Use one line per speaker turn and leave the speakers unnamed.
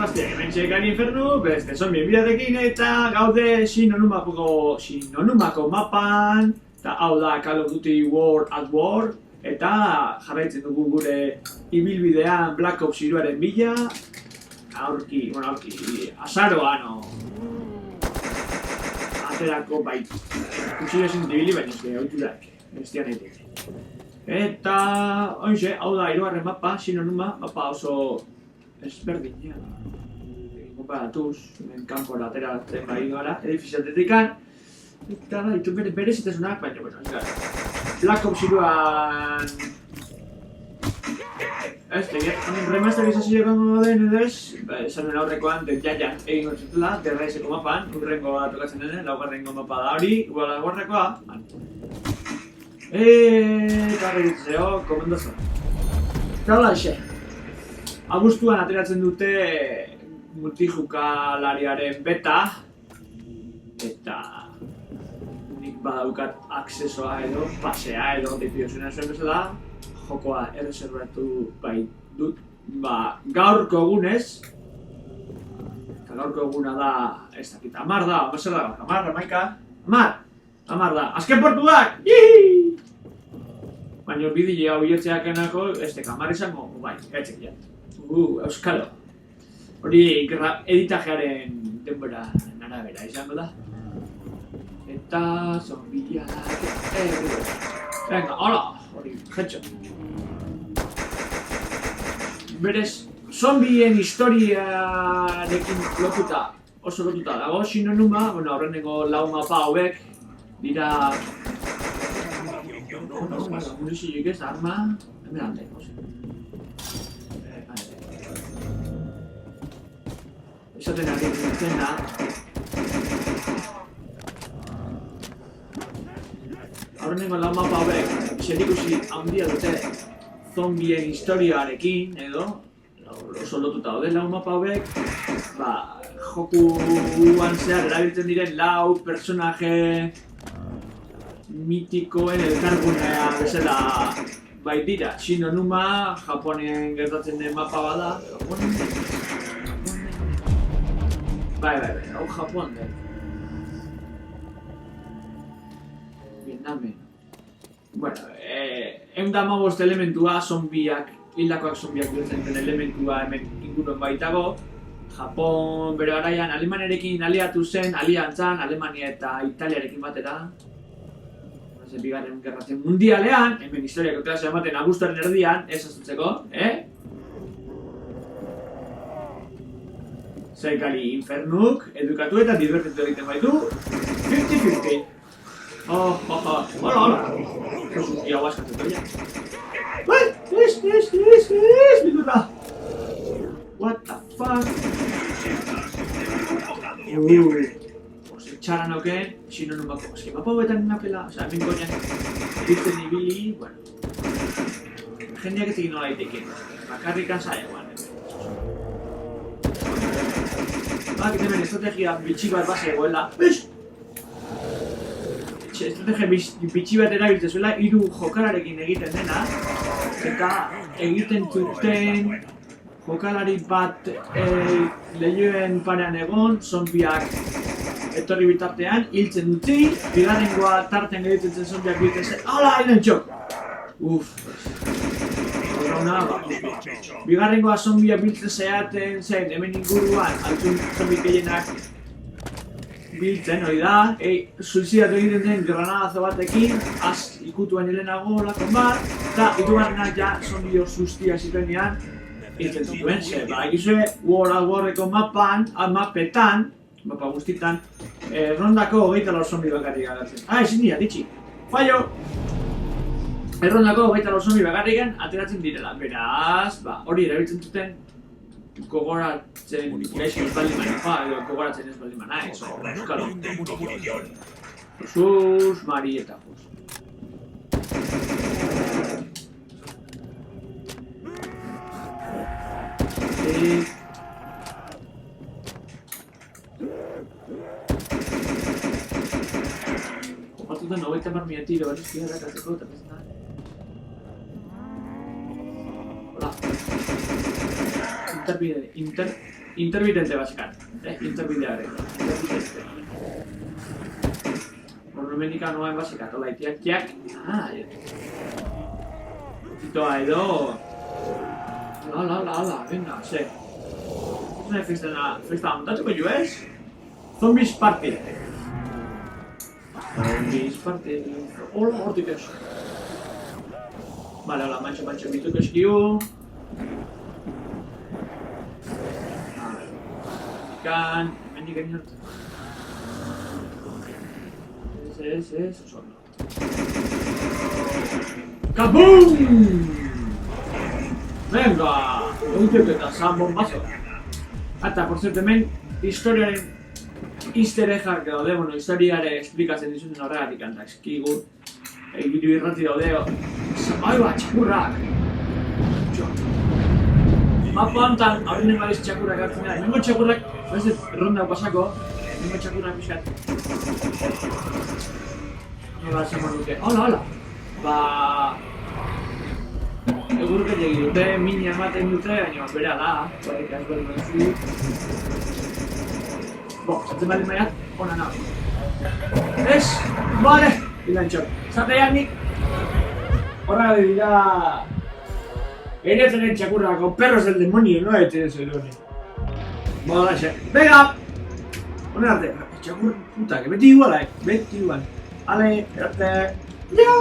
gazteak, hemen txekan infernu, beste zombie biratekin eta gaude Sinonumako mapan, eta hau da Call of Duty World at War, eta jarraitzen dugu gure ibilbidean Black Ops 3-aren bila, aurki, azaroan, aterako bait, kutsio ezin dibili, baina ez gehauturak, bestian egin. Eta, oinxe, hau da, 3. mapa, Sinonuma, mapa oso ezberdina. Konparatuz, hemen kanpora ateratzen bai gara, edifiziatetikan. Eta da, ditu berezitasunak, baina, bueno, ez gara. Black Ops 3-an... remasterizazio egongo den edez, esan den aurrekoan, jaian egin gortzutela, DRS-eko mapan, urrengoa tokatzen denen, laugarrengo mapa da hori, igual agorrekoa, eta begitzeo, komendozo. Eta hola xe. Abuztuan ateratzen dute multijukalariaren beta, eta nik badaukat aksesoa edo, pasea edo, dipiozuena zuen bezala, jokoa erreserbatu bai dut, gaurko egunez, eta gaurko eguna da, ez dakit, 10 da, 10 da, azken portuak! Hihi! Baina bidile hau hiotzeak enako, ez dek 10 izango, bai, etxek jat. Euskalo. Hori editajearen denbora arabera izango da. Eta zombiak... Venga, hola! Hori, jetxo. Berez, zombien historiarekin oso lotuta dago, Sinonuma, horreneko 4 mapa hauek dira... Munizioik ez, arma... hemen alde, esaten ari nintzen da... Horreneko 4 mapa hauek, zerikusi handia dute zombien historiarekin, edo oso lotuta daude 4 mapa hauek, jokuan zehar erabiltzen diren 4 personaje mitikoen elkargunea bezala bai dira. Sinonuma, Japonen gertatzen den mapa bada. Bai, hau Japon den. Vietnamen. Bueno, 115 elementua, zombiak, hildakoak zombiak biltzen den elementua hemen inguruen baitago. Japon bere garaian Alemaniarekin aliatu zen, aliantzan, Alemania eta Italiarekin batera. Bigarren Gerra Mundialean, hemen historiako klasea ematen abuztuaren erdian, ez azutzeko, Zaikali infernuk, edukatu eta divertitu egiten baitu, 50-50. Hola. Ia guaskatzen doia. Bituta. What the fuck? Txaran oken, Sinonumako, eski mapa hobetan napela, hemen koinak ditzen ibili, bueno... jendeak ez egin nola daiteke, bakarrikan zaiagoan, hemen estrategia bitxi bat base egoela, estrategia bitxi bat erabiltzen zuela, 3 jokalarekin egiten dena, eta egiten zuten jokalari bat lehioen parean egon, zombiak etorri bitartean, hiltzen dutzi, bigarrengoa tarten egiten zen zombiak biltzen zen, hala, hinen txok! Bigarrengoa zombiak biltzen zeaten zen, hemen inguruan, altun zombi gehienak biltzen, hori da, suizidatu egiten zen granadazo batekin, ikutuen helenago lakon bat, eta itugarrenak ja zombio sustia zituenean, hiltzen zituen, egizue, World at Warreko mapetan, mapa guztitan, errondako 24 zombi bakarrik garatzen. Ezin dira, ditxi. Fallo! Errondako 24 zombi bakarriken ateratzen direla. Beraz, hori erabiltzen zuten gogoratzen gaizki ez baldin mana, edo gogoratzen ez baldin mana, euskalo. Jesus, Mari eta Jus. Batzutan 90.000 tiro barizkia erakatzeko eta bezala. Hola. Interbide, intermitente basikan. Interbideare. Intermitente. Monumentika noen basikat, hola, tiak. Titoa edo... Hala, venga, ze. Zene festa montatuko jo ez? Zombies party. Hola, hortik ez. Vale, hola, mantxo bituko eskiu. Kan, hemendik egin hartu. Ez, oso ondo. Kaboom! Venga! Egunteko eta zan bombazo. Eta, por cierto, hemen historiaren easter egg-ak daude, historiare esplikatzen dizuten horregatik kanta eskigu. Egitu irrati daude, txakurrak! Mapa hontan, aurrenen badiz txakurrak hartzen da. Hemengo txakurrak, beste ronda pasako, hemengo txakurrak pixat. Nola, esan duke, hola! Egurket egin dute, mina ematen dute, baina bera da, ez behar duzu. Zaten baldin baiat, hona nago. Ez? Bale! Bilantxok, zatean nik horra dira... Eretzen txakurrako perros del demonio, no etzen zelone. Bala, xe. Venga! Hona arte, txakur puta, que beti igual, beti igual. Ale, erarte. Yo!